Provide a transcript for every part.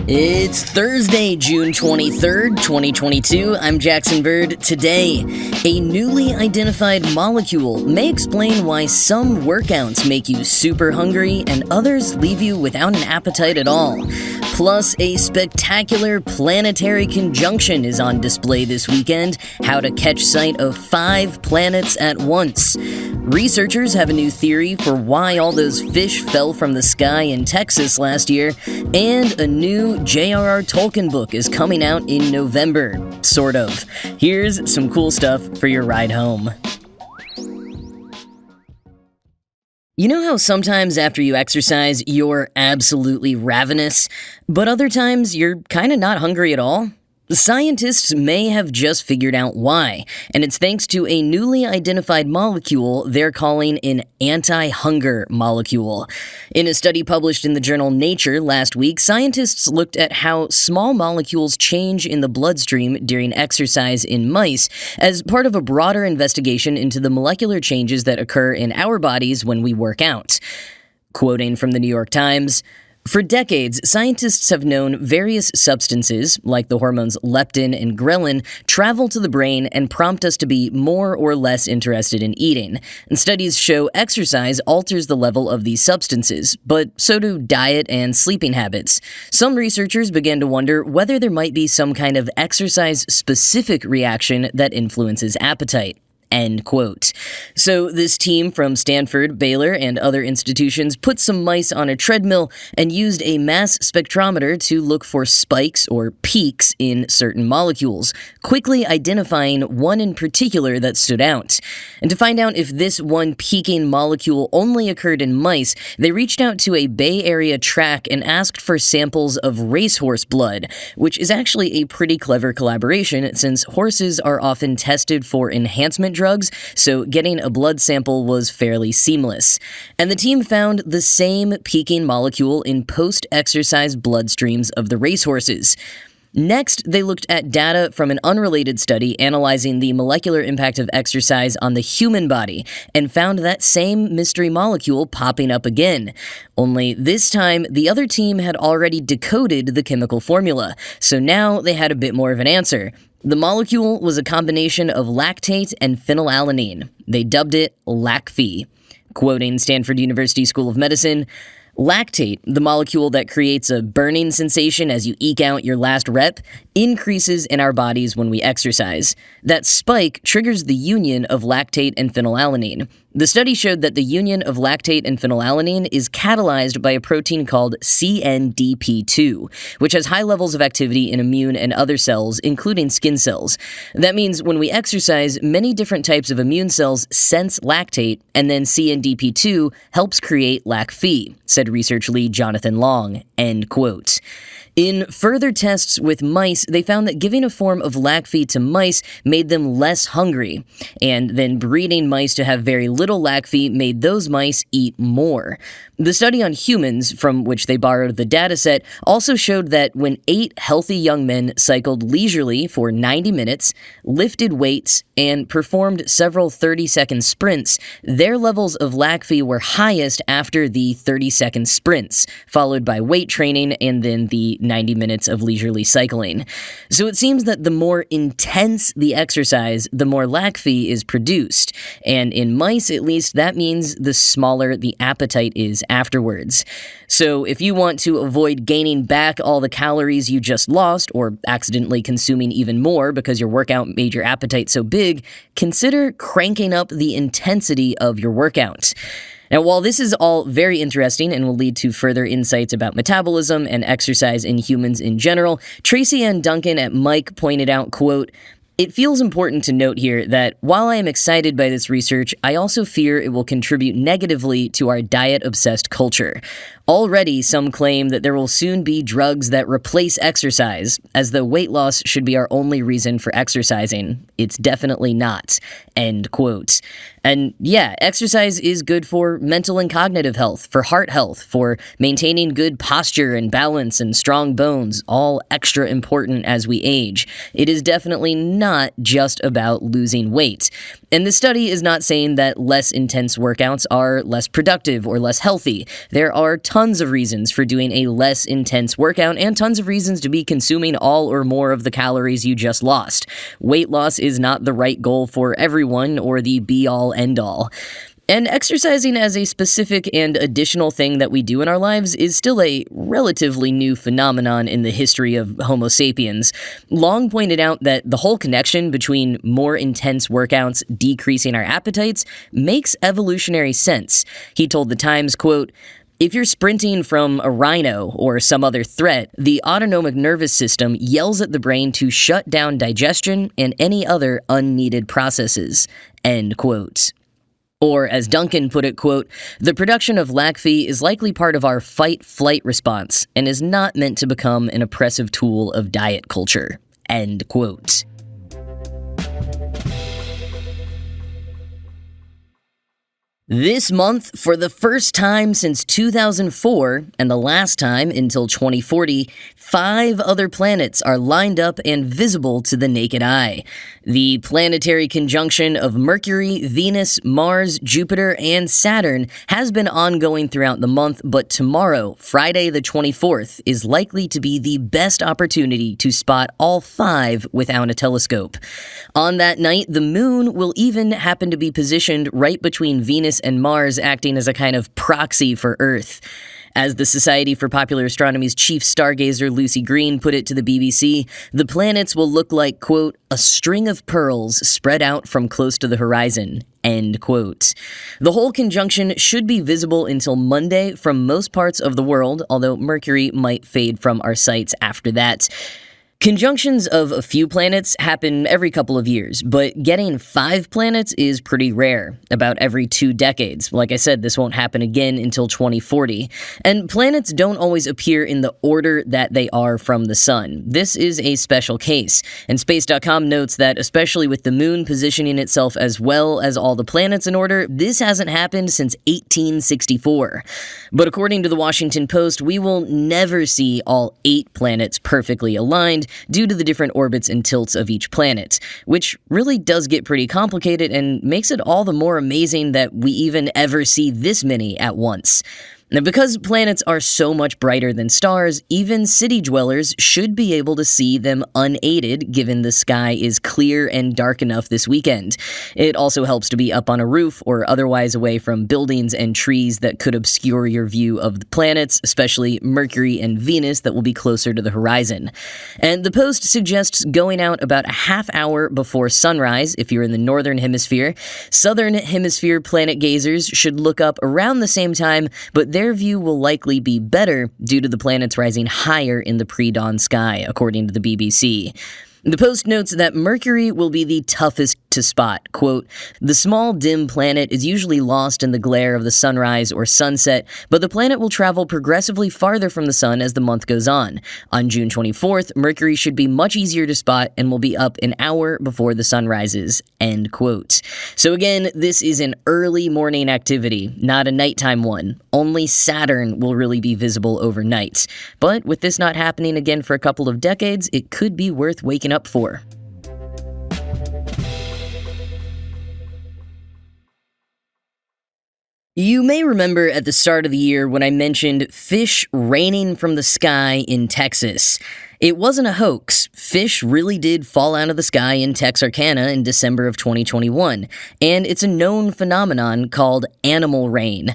It's Thursday, June 23rd, 2022. I'm Jackson Bird. Today, a newly identified molecule may explain why some workouts make you super hungry and others leave you without an appetite at all. Plus, a spectacular planetary conjunction is on display this weekend, how to catch sight of 5 planets at once. Researchers have a new theory for why all those fish fell from the sky in Texas last year, and a new J.R.R. Tolkien book is coming out in November, sort of. Here's some cool stuff for your ride home. You know how sometimes after you exercise, you're absolutely ravenous, but other times you're kinda not hungry at all? Scientists may have just figured out why, and it's thanks to a newly identified molecule they're calling an AntiHunger Molecule. In a study published in the journal Nature last week, scientists looked at how small molecules change in the bloodstream during exercise in mice as part of a broader investigation into the molecular changes that occur in our bodies when we work out. Quoting from the New York Times, "For decades, scientists have known various substances, like the hormones leptin and ghrelin, travel to the brain and prompt us to be more or less interested in eating. And studies show exercise alters the level of these substances, but so do diet and sleeping habits. Some researchers began to wonder whether there might be some kind of exercise-specific reaction that influences appetite." End quote. So this team from Stanford, Baylor, and other institutions put some mice on a treadmill and used a mass spectrometer to look for spikes or peaks in certain molecules, quickly identifying one in particular that stood out. And to find out if this one peaking molecule only occurred in mice, they reached out to a Bay Area track and asked for samples of racehorse blood, which is actually a pretty clever collaboration since horses are often tested for enhancement drugs, so getting a blood sample was fairly seamless. And the team found the same peaking molecule in post-exercise bloodstreams of the racehorses. Next, they looked at data from an unrelated study analyzing the molecular impact of exercise on the human body and found that same mystery molecule popping up again. Only this time, the other team had already decoded the chemical formula, so now they had a bit more of an answer. The molecule was a combination of lactate and phenylalanine. They dubbed it LACPhi. Quoting Stanford University School of Medicine, "Lactate, the molecule that creates a burning sensation as you eke out your last rep, increases in our bodies when we exercise. That spike triggers the union of lactate and phenylalanine. The study showed that the union of lactate and phenylalanine is catalyzed by a protein called CNDP2, which has high levels of activity in immune and other cells, including skin cells. That means when we exercise, many different types of immune cells sense lactate, and then CNDP2 helps create LACPhi," said research lead Jonathan Long, end quote. In further tests with mice, they found that giving a form of LACPhi to mice made them less hungry, and then breeding mice to have very little LACPhi made those mice eat more. The study on humans, from which they borrowed the dataset, also showed that when 8 healthy young men cycled leisurely for 90 minutes, lifted weights, and performed several 30-second sprints, their levels of LACPhi were highest after the 30-second sprints, followed by weight training and then the 90 minutes of leisurely cycling. So it seems that the more intense the exercise, the more LACPhi is produced, and in mice at least, that means the smaller the appetite is afterwards. So if you want to avoid gaining back all the calories you just lost, or accidentally consuming even more because your workout made your appetite so big, consider cranking up the intensity of your workout. Now, while this is all very interesting and will lead to further insights about metabolism and exercise in humans in general, Tracy Ann Duncan at Mike pointed out, quote, "It feels important to note here that while I am excited by this research, I also fear it will contribute negatively to our diet-obsessed culture. Already, some claim that there will soon be drugs that replace exercise, as though weight loss should be our only reason for exercising. It's definitely not." End quote. And yeah, exercise is good for mental and cognitive health, for heart health, for maintaining good posture and balance and strong bones, all extra important as we age. It is definitely not not just about losing weight. And this study is not saying that less intense workouts are less productive or less healthy. There are tons of reasons for doing a less intense workout and tons of reasons to be consuming all or more of the calories you just lost. Weight loss is not the right goal for everyone or the be-all, end-all. And exercising as a specific and additional thing that we do in our lives is still a relatively new phenomenon in the history of Homo sapiens. Long pointed out that the whole connection between more intense workouts decreasing our appetites makes evolutionary sense. He told The Times, quote, "If you're sprinting from a rhino or some other threat, the autonomic nervous system yells at the brain to shut down digestion and any other unneeded processes." End quote. Or, as Duncan put it, quote, "The production of lactate is likely part of our fight-flight response and is not meant to become an oppressive tool of diet culture." End quote. This month, for the first time since 2004, and the last time until 2040, 5 other planets are lined up and visible to the naked eye. The planetary conjunction of Mercury, Venus, Mars, Jupiter, and Saturn has been ongoing throughout the month, but tomorrow, Friday the 24th, is likely to be the best opportunity to spot all 5 without a telescope. On that night, the moon will even happen to be positioned right between Venus and Mars, acting as a kind of proxy for Earth. As the Society for Popular Astronomy's chief stargazer Lucy Green put it to the BBC, the planets will look like, quote, "a string of pearls spread out from close to the horizon." End quote. The whole conjunction should be visible until Monday from most parts of the world, although Mercury might fade from our sights after that. Conjunctions of a few planets happen every couple of years, but getting 5 planets is pretty rare, about every 2 decades. Like I said, this won't happen again until 2040. And planets don't always appear in the order that they are from the sun. This is a special case, and Space.com notes that especially with the moon positioning itself as well as all the planets in order, this hasn't happened since 1864. But according to the Washington Post, we will never see all 8 planets perfectly aligned, due to the different orbits and tilts of each planet, which really does get pretty complicated and makes it all the more amazing that we even ever see this many at once. Now, because planets are so much brighter than stars, even city dwellers should be able to see them unaided, given the sky is clear and dark enough this weekend. It also helps to be up on a roof or otherwise away from buildings and trees that could obscure your view of the planets, especially Mercury and Venus that will be closer to the horizon. And the Post suggests going out about a half hour before sunrise if you're in the northern hemisphere. Southern hemisphere planet gazers should look up around the same time, but their view will likely be better due to the planets rising higher in the pre-dawn sky, according to the BBC. The Post notes that Mercury will be the toughest to spot. Quote, "The small, dim planet is usually lost in the glare of the sunrise or sunset, but the planet will travel progressively farther from the sun as the month goes on. On June 24th, Mercury should be much easier to spot and will be up an hour before the sun rises." End quote. So again, this is an early morning activity, not a nighttime one. Only Saturn will really be visible overnight. But with this not happening again for a couple of decades, it could be worth waking up for. You may remember at the start of the year when I mentioned fish raining from the sky in Texas. It wasn't a hoax. Fish really did fall out of the sky in Texarkana in December of 2021, and it's a known phenomenon called animal rain.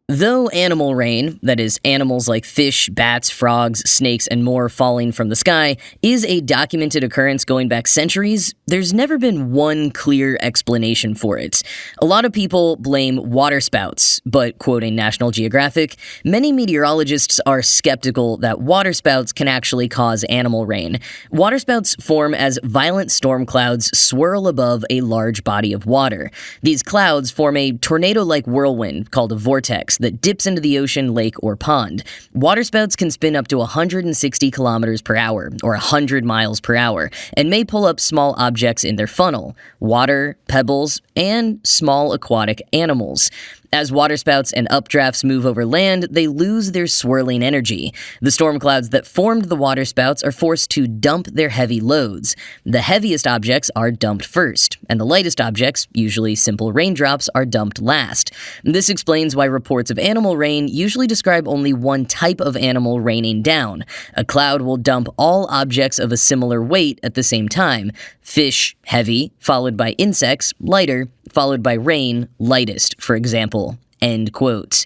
Though animal rain, that is, animals like fish, bats, frogs, snakes, and more falling from the sky, is a documented occurrence going back centuries, there's never been one clear explanation for it. A lot of people blame waterspouts, but, quoting National Geographic, many meteorologists are skeptical that waterspouts can actually cause animal rain. Waterspouts form as violent storm clouds swirl above a large body of water. These clouds form a tornado-like whirlwind called a vortex that dips into the ocean, lake, or pond. Waterspouts can spin up to 160 kilometers per hour, or 100 miles per hour, and may pull up small objects in their funnel, water, pebbles, and small aquatic animals. As waterspouts and updrafts move over land, they lose their swirling energy. The storm clouds that formed the waterspouts are forced to dump their heavy loads. The heaviest objects are dumped first, and the lightest objects, usually simple raindrops, are dumped last. This explains why reports of animal rain usually describe only one type of animal raining down. A cloud will dump all objects of a similar weight at the same time. Fish, heavy, followed by insects, lighter, followed by rain, lightest, for example. End quote.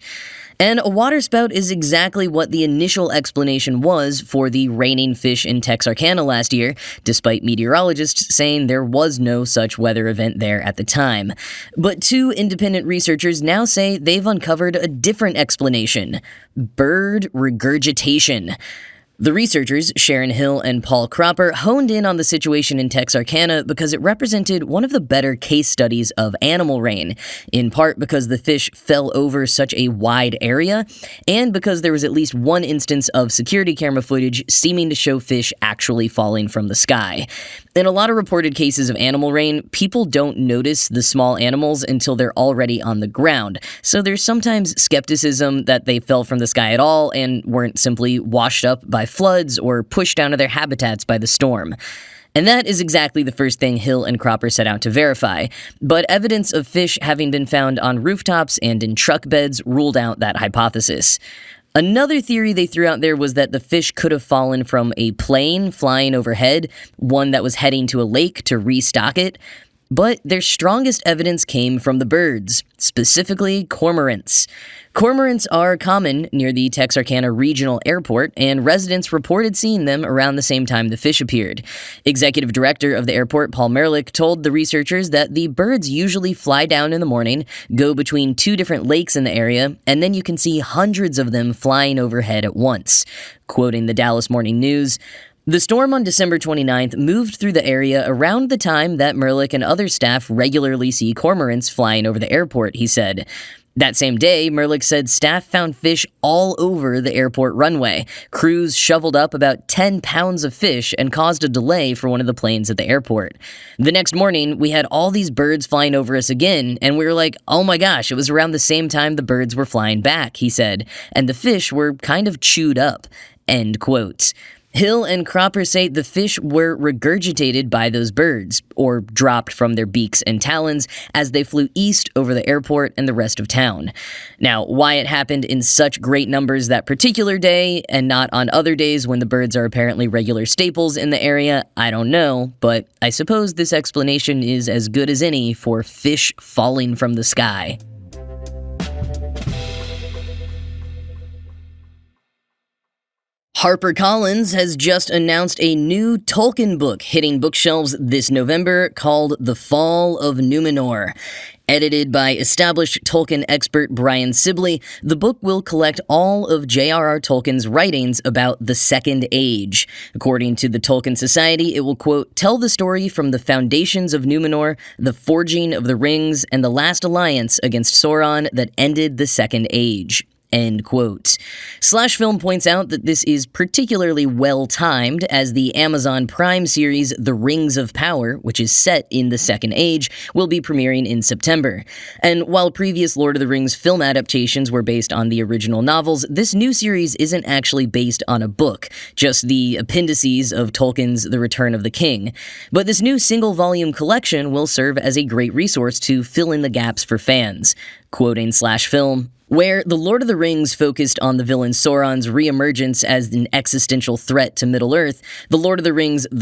And a waterspout is exactly what the initial explanation was for the raining fish in Texarkana last year, despite meteorologists saying there was no such weather event there at the time. But two independent researchers now say they've uncovered a different explanation: bird regurgitation. The researchers, Sharon Hill and Paul Cropper, honed in on the situation in Texarkana because it represented one of the better case studies of animal rain, in part because the fish fell over such a wide area, and because there was at least one instance of security camera footage seeming to show fish actually falling from the sky. In a lot of reported cases of animal rain, people don't notice the small animals until they're already on the ground, so there's sometimes skepticism that they fell from the sky at all and weren't simply washed up by floods or pushed out of their habitats by the storm. And that is exactly the first thing Hill and Cropper set out to verify, but evidence of fish having been found on rooftops and in truck beds ruled out that hypothesis. Another theory they threw out there was that the fish could have fallen from a plane flying overhead, one that was heading to a lake to restock it. But their strongest evidence came from the birds, specifically cormorants. Cormorants are common near the Texarkana Regional Airport, and residents reported seeing them around the same time the fish appeared. Executive director of the airport, Paul Merlick, told the researchers that the birds usually fly down in the morning, go between two different lakes in the area, and then you can see hundreds of them flying overhead at once. Quoting the Dallas Morning News, "The storm on December 29th moved through the area around the time that Merlick and other staff regularly see cormorants flying over the airport," he said. That same day, Merlick said staff found fish all over the airport runway. Crews shoveled up about 10 pounds of fish and caused a delay for one of the planes at the airport. "The next morning, we had all these birds flying over us again, and we were like, oh my gosh, it was around the same time the birds were flying back," he said, "and the fish were kind of chewed up." End quote. Hill and Cropper say the fish were regurgitated by those birds, or dropped from their beaks and talons, as they flew east over the airport and the rest of town. Now, why it happened in such great numbers that particular day, and not on other days when the birds are apparently regular staples in the area, I don't know, but I suppose this explanation is as good as any for fish falling from the sky. HarperCollins has just announced a new Tolkien book hitting bookshelves this November called The Fall of Numenor. Edited by established Tolkien expert Brian Sibley, the book will collect all of J.R.R. Tolkien's writings about the Second Age. According to the Tolkien Society, it will, quote, tell the story from the foundations of Numenor, the forging of the rings, and the last alliance against Sauron that ended the Second Age. End quote. Slash Film points out that this is particularly well-timed as the Amazon Prime series The Rings of Power, which is set in the Second Age, will be premiering in September. And while previous Lord of the Rings film adaptations were based on the original novels, this new series isn't actually based on a book, just the appendices of Tolkien's The Return of the King. But this new single-volume collection will serve as a great resource to fill in the gaps for fans. Quoting Slash Film, where The Lord of the Rings focused on the villain Sauron's reemergence as an existential threat to Middle-earth, The Lord of the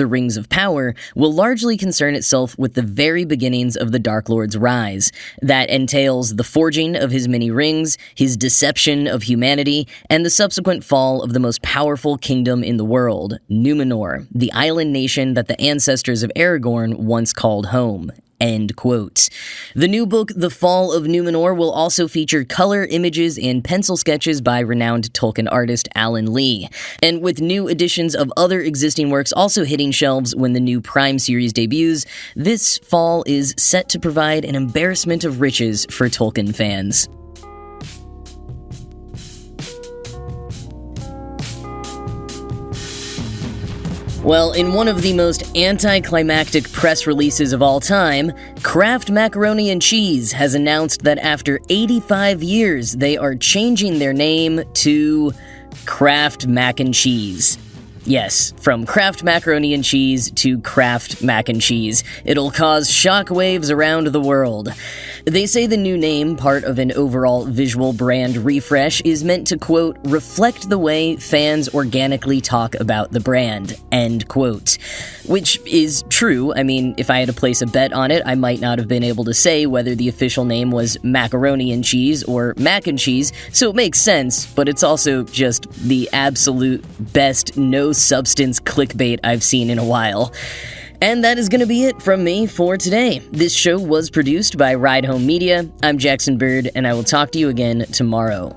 Rings of Power, will largely concern itself with the very beginnings of the Dark Lord's rise. That entails the forging of his many rings, his deception of humanity, and the subsequent fall of the most powerful kingdom in the world, Numenor, the island nation that the ancestors of Aragorn once called home. End quote. The new book, The Fall of Numenor, will also feature color images and pencil sketches by renowned Tolkien artist Alan Lee. And with new editions of other existing works also hitting shelves when the new Prime series debuts, this fall is set to provide an embarrassment of riches for Tolkien fans. Well, in one of the most anticlimactic press releases of all time, Kraft Macaroni and Cheese has announced that after 85 years, they are changing their name to Kraft Mac and Cheese. Yes, from Kraft Macaroni and Cheese to Kraft Mac and Cheese. It'll cause shockwaves around the world. They say the new name, part of an overall visual brand refresh, is meant to, quote, reflect the way fans organically talk about the brand, end quote. Which is true. I mean, if I had to place a bet on it, I might not have been able to say whether the official name was Macaroni and Cheese or Mac and Cheese, so it makes sense, but it's also just the absolute best no-substance clickbait I've seen in a while. And that is going to be it from me for today. This show was produced by Ride Home Media. I'm Jackson Bird, and I will talk to you again tomorrow.